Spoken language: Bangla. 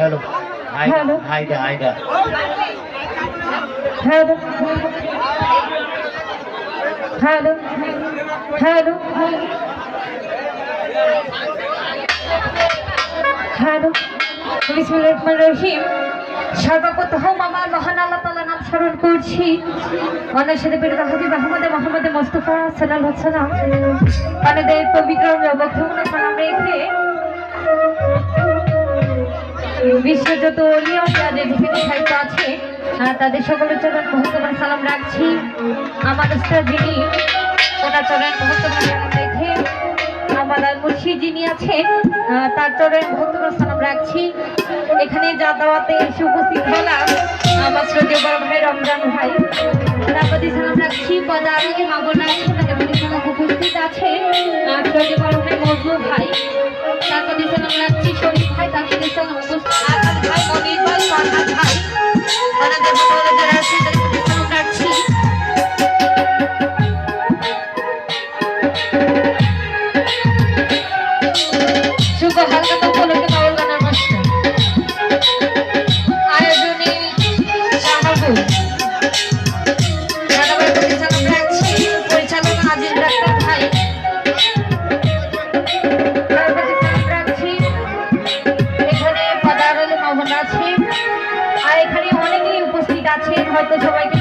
Hello hello Aida Aida hello hello hello hello বিসমিল্লাহির সর্বপ্রথম আমার মহান আল্লাহ তাআলার নাম স্মরণ করছি। অন্যের সাথে প্রেরিত হাবিব মোহাম্মদ মুস্তাফা সাল্লাল্লাহু আলাইহি ওয়াসাল্লাম আমাদের পবিত্র বক্তব্য সালাম রেখে বিশ্ব যত অলিয়া যাদের বিভিন্ন সাহিত্য আছে তাদের সকলের চরণ মহত্তম সালাম রাখছি। আমার উস্তাদ যিনি ওনার চরণ মহত্তম সালাম রেখে আমার মুর্শিদ যিনি আছেন তার চরণ মহত্তম সালাম রাখছি। এখানে যা দাওয়াতে এসে উপস্থিত হলাম আমার শ্রদ্ধেয় বড় ভাই রমজান ভাই তার প্রতি সালাম রাখছি। পদা আরোগ্য মাবনা তাদের প্রতি সালাম উপস্থিত আছে শ্রদ্ধেয় বড় ভাই মজনু ভাই তার প্রতি সালাম রাখছি। শরীফ ভাই তার প্রতি সালাম উপস্থিত আকাশ ভাই মনির ভাই ফারহাদ ভাই ওনাদের বড় যারা আছে তাদের প্রতি সালাম রাখছি। শুভ হালকা উপলক্ষে বাউল গানের মাস্টার আয়োজনে শাহবাবু রানাবাই প্রতি সালাম রাখছি। পরিচালনা আজিজ ডাক্তার ভাই তার প্রতি সালাম রাখছি। এখানে পদারল মামুন আছে আর এখানে অনেকেই উপস্থিত আছেন, হয়তো সবাইকে